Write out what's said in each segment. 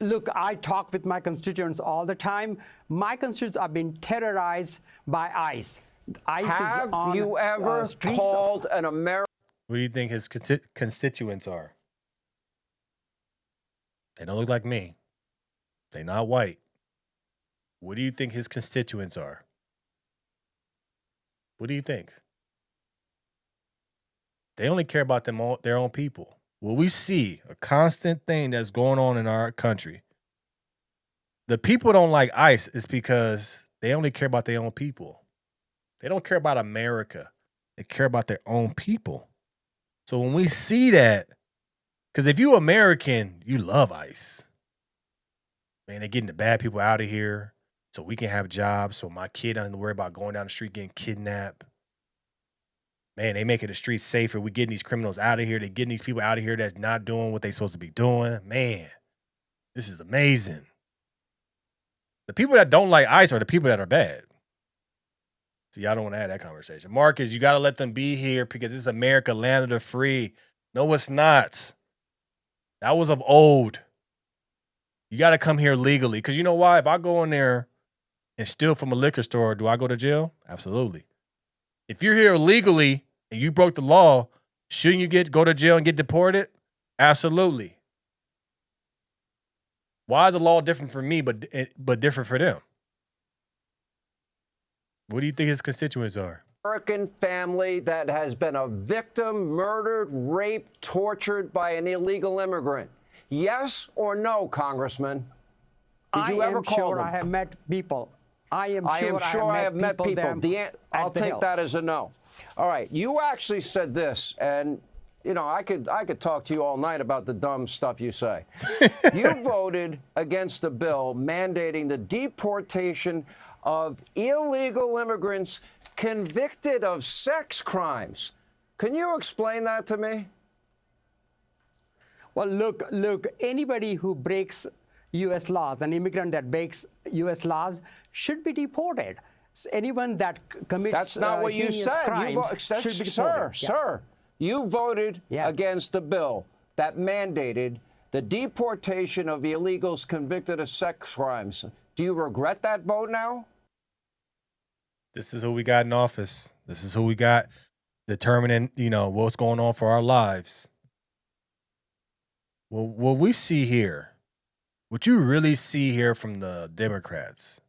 Look, I talk with my constituents all the time. My constituents are being terrorized by ICE. ICE is Have on you ever streets called an American? What do you think his constituents are? They don't look like me. They're not white. What do you think his constituents are? What do you think? They only care about their own people. Well, we see a constant thing that's going on in our country. The people don't like ICE is because they only care about their own people. They don't care about America. They care about their own people. So when we see that, because if you American, you love ICE. Man, they're getting the bad people out of here so we can have jobs, so my kid doesn't worry about going down the street getting kidnapped. Man, they making the streets safer. We getting these criminals out of here. They getting these people out of here that's not doing what they supposed to be doing. Man, this is amazing. The people that don't like ICE are the people that are bad. See, I don't want to have that conversation. Marcus, you got to let them be here because it's America, land of the free. No, it's not. That was of old. You got to come here legally. Because you know why? If I go in there and steal from a liquor store, do I go to jail? Absolutely. If you're here illegally and you broke the law, shouldn't you go to jail and get deported? Absolutely. Why is the law different for me but different for them? What do you think his constituents are? American family that has been a victim, murdered, raped, tortured by an illegal immigrant? Yes or no, Congressman? Did you ever call them? I have met people. I am sure I have met people. I'll take Hill. that as a no. All right. You actually said this, and you know I could talk to you all night about the dumb stuff you say. You voted against the bill mandating the deportation of illegal immigrants convicted of sex crimes. Can you explain that to me? Well, look, anybody who breaks U.S. laws, an immigrant that breaks U.S. laws, should be deported. Anyone that commits That's not what you said. Crimes should be deported. Sir, you voted against the bill that mandated the deportation of illegals convicted of sex crimes. Do you regret that vote now? This is who we got in office. This is who we got determining, what's going on for our lives. Well, what we see here, what you really see here from the Democrats,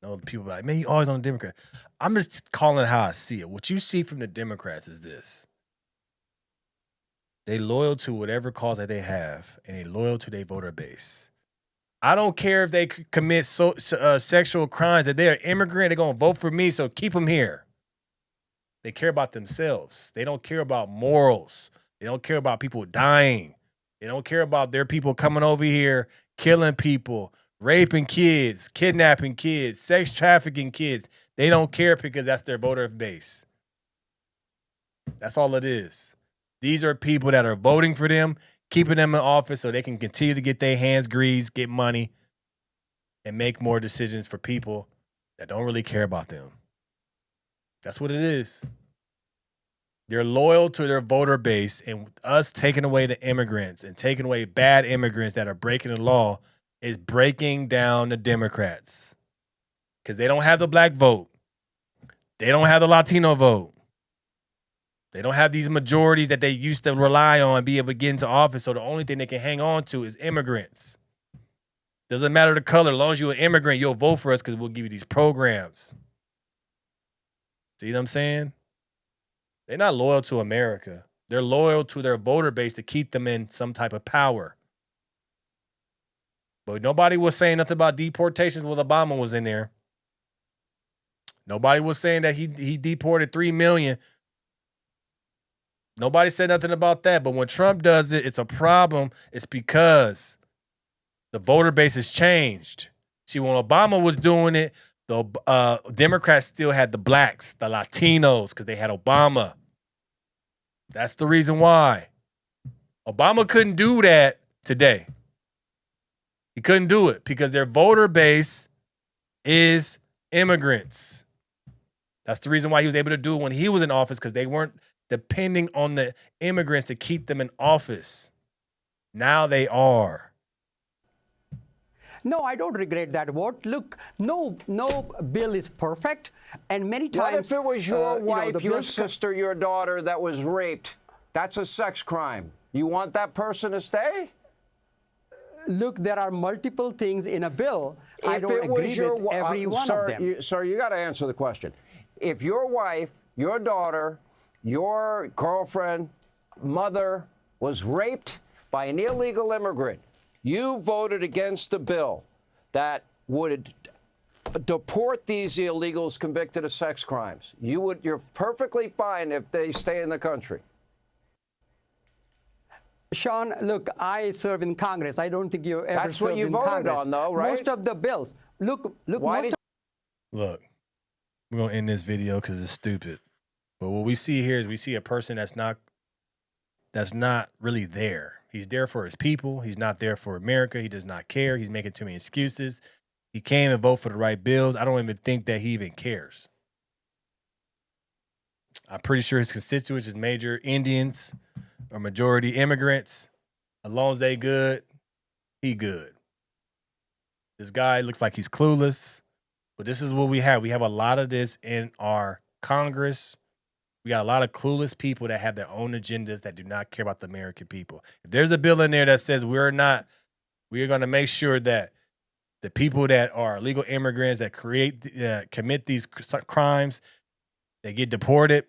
the people are like, man, you always on the Democrat. I'm just calling it how I see it. What you see from the Democrats is this. They loyal to whatever cause that they have, and they loyal to their voter base. I don't care if they commit sexual crimes, that they're an immigrant, they're going to vote for me, so keep them here. They care about themselves. They don't care about morals. They don't care about people dying. They don't care about their people coming over here, killing people, raping kids, kidnapping kids, sex trafficking kids. They don't care because that's their voter base. That's all it is. These are people that are voting for them, keeping them in office so they can continue to get their hands greased, get money, and make more decisions for people that don't really care about them. That's what it is. They're loyal to their voter base, and us taking away the immigrants and taking away bad immigrants that are breaking the law is breaking down the Democrats because they don't have the black vote. They don't have the Latino vote. They don't have these majorities that they used to rely on and be able to get into office. So the only thing they can hang on to is immigrants. Doesn't matter the color. As long as you're an immigrant, you'll vote for us because we'll give you these programs. See what I'm saying? They're not loyal to America. They're loyal to their voter base to keep them in some type of power. But nobody was saying nothing about deportations when Obama was in there. Nobody was saying that he deported 3 million. Nobody said nothing about that. But when Trump does it, it's a problem. It's because the voter base has changed. See, when Obama was doing it, the Democrats still had the blacks, the Latinos, because they had Obama. That's the reason why. Obama couldn't do that today. He couldn't do it because their voter base is immigrants. That's the reason why he was able to do it when he was in office, because they weren't depending on the immigrants to keep them in office. Now they are. No, I don't regret that vote. Look, no bill is perfect, and many What times. if it was your wife, the your bills sister, your daughter that was raped? That's a sex crime. You want that person to stay? Look, there are multiple things in a bill. I If don't it agree was your with every one sir, of them. sir, you got to answer the question. If your wife, your daughter, your girlfriend, mother was raped by an illegal immigrant, you voted against a bill that would deport these illegals convicted of sex crimes. You're perfectly fine if they stay in the country. Sean, look, I serve in Congress. I don't think you ever That's what served you in voted Congress. on, though, right? Most of the bills. Look. Why did Look, we're gonna end this video because it's stupid. But what we see here is we see a person that's not really there. He's there for his people. He's not there for America. He does not care. He's making too many excuses. He came and vote for the right bills. I don't even think that he even cares. I'm pretty sure his constituents is major Indians or majority immigrants. As long as they good, he good. This guy looks like he's clueless. But this is what we have. We have a lot of this in our Congress. We got a lot of clueless people that have their own agendas that do not care about the American people. If there's a bill in there that says we are going to make sure that the people that are illegal immigrants that commit these crimes, they get deported,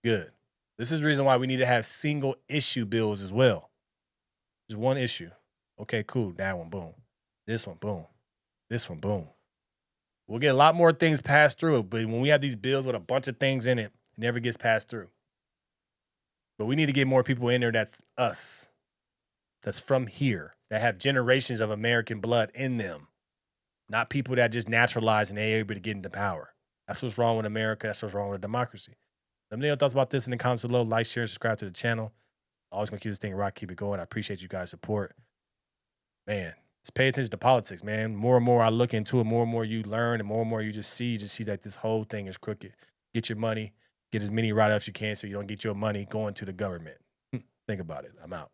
good. This is the reason why we need to have single issue bills as well. Just one issue. Okay, cool. That one, boom. This one, boom. This one, boom. We'll get a lot more things passed through, but when we have these bills with a bunch of things in it, it never gets passed through. But we need to get more people in there that's us, that's from here, that have generations of American blood in them, not people that just naturalize and they're able to get into power. That's what's wrong with America. That's what's wrong with democracy. Let me know your thoughts about this in the comments below. Like, share, and subscribe to the channel. Always going to keep this thing rock, keep it going. I appreciate you guys' support. Man, just pay attention to politics, man. More and more I look into it, more and more you learn, and more you just see that this whole thing is crooked. Get your money, get as many write-ups you can so you don't get your money going to the government. Think about it. I'm out.